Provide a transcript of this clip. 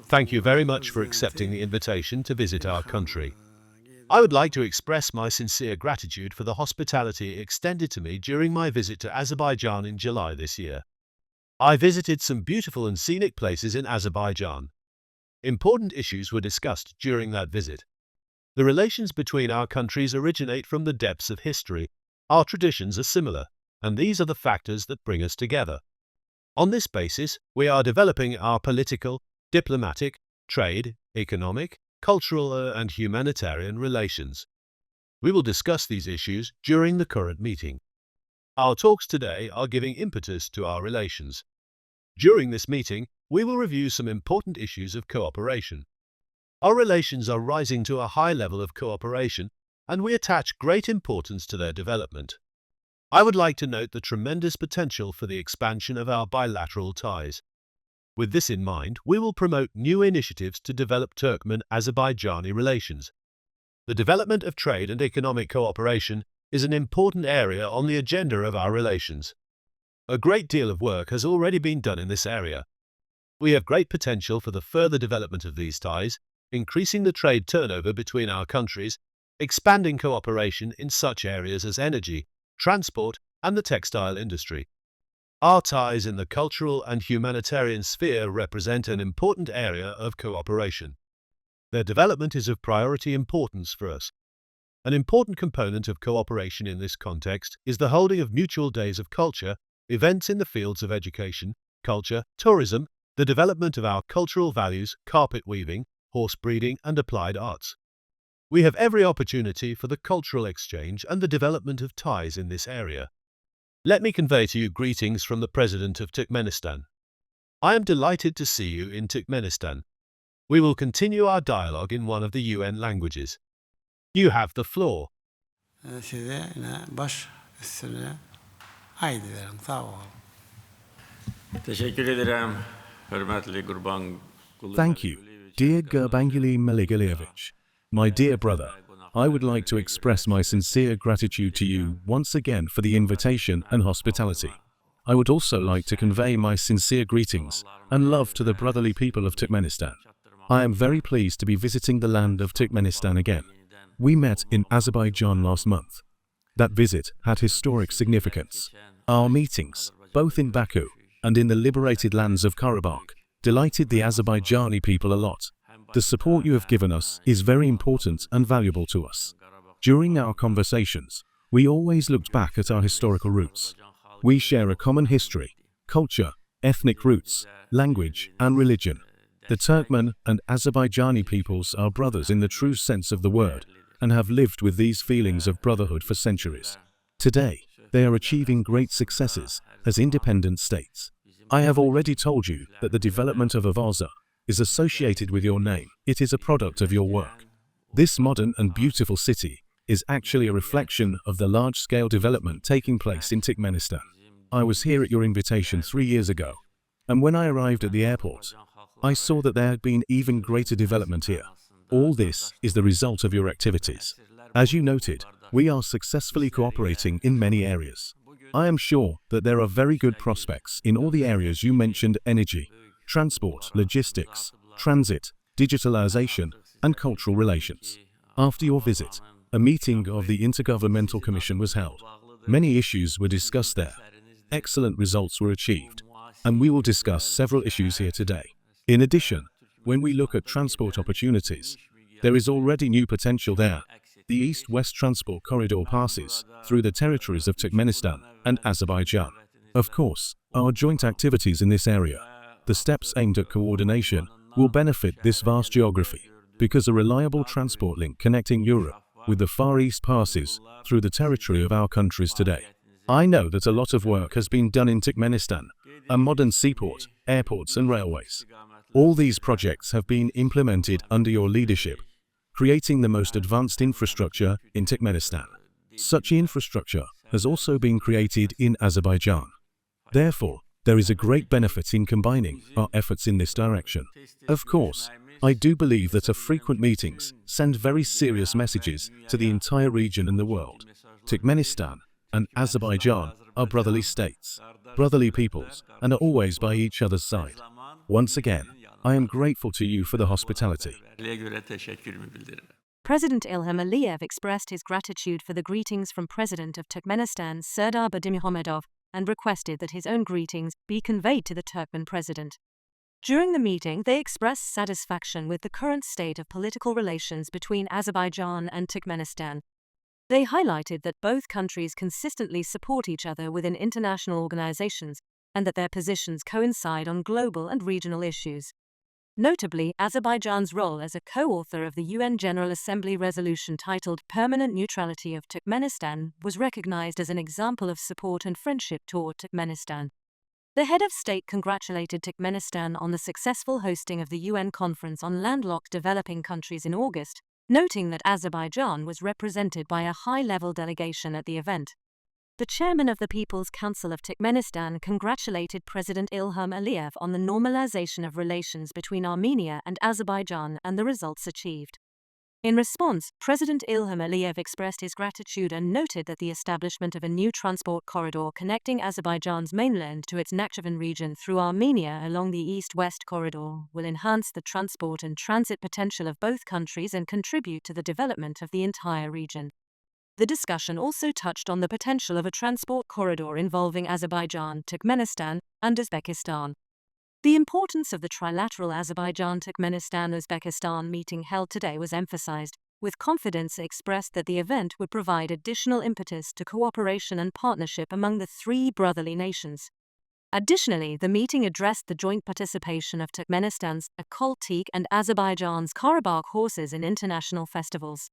Thank you very much for accepting the invitation to visit our country. I would like to express my sincere gratitude for the hospitality extended to me during my visit to Azerbaijan in July this year. I visited some beautiful and scenic places in Azerbaijan. Important issues were discussed during that visit. The relations between our countries originate from the depths of history. Our traditions are similar, and these are the factors that bring us together. On this basis, we are developing our political, diplomatic, trade, economic, cultural and humanitarian relations. We will discuss these issues during the current meeting. Our talks today are giving impetus to our relations. During this meeting, we will review some important issues of cooperation. Our relations are rising to a high level of cooperation, and we attach great importance to their development. I would like to note the tremendous potential for the expansion of our bilateral ties. With this in mind, we will promote new initiatives to develop Turkmen-Azerbaijani relations. The development of trade and economic cooperation is an important area on the agenda of our relations. A great deal of work has already been done in this area. We have great potential for the further development of these ties, increasing the trade turnover between our countries, expanding cooperation in such areas as energy, transport, and the textile industry. Our ties in the cultural and humanitarian sphere represent an important area of cooperation. Their development is of priority importance for us. An important component of cooperation in this context is the holding of mutual days of culture, events in the fields of education, culture, tourism, the development of our cultural values, carpet weaving, horse breeding, and applied arts. We have every opportunity for the cultural exchange and the development of ties in this area. Let me convey to you greetings from the President of Turkmenistan. I am delighted to see you in Turkmenistan. We will continue our dialogue in one of the UN languages. You have the floor. Thank you, dear Gurbanguly Maligaliyevich. My dear brother, I would like to express my sincere gratitude to you once again for the invitation and hospitality. I would also like to convey my sincere greetings and love to the brotherly people of Turkmenistan. I am very pleased to be visiting the land of Turkmenistan again. We met in Azerbaijan last month. That visit had historic significance. Our meetings, both in Baku and in the liberated lands of Karabakh, delighted the Azerbaijani people a lot. The support you have given us is very important and valuable to us. During our conversations, we always looked back at our historical roots. We share a common history, culture, ethnic roots, language, and religion. The Turkmen and Azerbaijani peoples are brothers in the true sense of the word and have lived with these feelings of brotherhood for centuries. Today, they are achieving great successes as independent states. I have already told you that the development of Avaza is associated with your name. It is a product of your work. This modern and beautiful city is actually a reflection of the large-scale development taking place in Turkmenistan. I was here at your invitation 3 years ago, and when I arrived at the airport, I saw that there had been even greater development here. All this is the result of your activities. As you noted, we are successfully cooperating in many areas. I am sure that there are very good prospects in all the areas you mentioned: energy, transport, logistics, transit, digitalization, and cultural relations. After your visit, a meeting of the Intergovernmental Commission was held. Many issues were discussed there. Excellent results were achieved, and we will discuss several issues here today. In addition, when we look at transport opportunities, there is already new potential there. The East-West Transport Corridor passes through the territories of Turkmenistan and Azerbaijan. Of course, our joint activities in this area, the steps aimed at coordination, will benefit this vast geography, because a reliable transport link connecting Europe with the Far East passes through the territory of our countries today. I know that a lot of work has been done in Turkmenistan, a modern seaport, airports and railways. All these projects have been implemented under your leadership, creating the most advanced infrastructure in Turkmenistan. Such infrastructure has also been created in Azerbaijan. Therefore, there is a great benefit in combining our efforts in this direction. Of course, I do believe that our frequent meetings send very serious messages to the entire region and the world. Turkmenistan and Azerbaijan are brotherly states, brotherly peoples, and are always by each other's side. Once again, I am grateful to you for the hospitality. President Ilham Aliyev expressed his gratitude for the greetings from President of Turkmenistan Serdar Berdimuhamedov and requested that his own greetings be conveyed to the Turkmen president. During the meeting, they expressed satisfaction with the current state of political relations between Azerbaijan and Turkmenistan. They highlighted that both countries consistently support each other within international organizations and that their positions coincide on global and regional issues. Notably, Azerbaijan's role as a co-author of the UN General Assembly resolution titled Permanent Neutrality of Turkmenistan was recognized as an example of support and friendship toward Turkmenistan. The head of state congratulated Turkmenistan on the successful hosting of the UN Conference on Landlocked Developing Countries in August, noting that Azerbaijan was represented by a high-level delegation at the event. The chairman of the People's Council of Turkmenistan congratulated President Ilham Aliyev on the normalization of relations between Armenia and Azerbaijan and the results achieved. In response, President Ilham Aliyev expressed his gratitude and noted that the establishment of a new transport corridor connecting Azerbaijan's mainland to its Nakhchivan region through Armenia along the east-west corridor will enhance the transport and transit potential of both countries and contribute to the development of the entire region. The discussion also touched on the potential of a transport corridor involving Azerbaijan, Turkmenistan, and Uzbekistan. The importance of the trilateral Azerbaijan-Turkmenistan-Uzbekistan meeting held today was emphasized, with confidence expressed that the event would provide additional impetus to cooperation and partnership among the three brotherly nations. Additionally, the meeting addressed the joint participation of Turkmenistan's Halk and Azerbaijan's Karabakh horses in international festivals.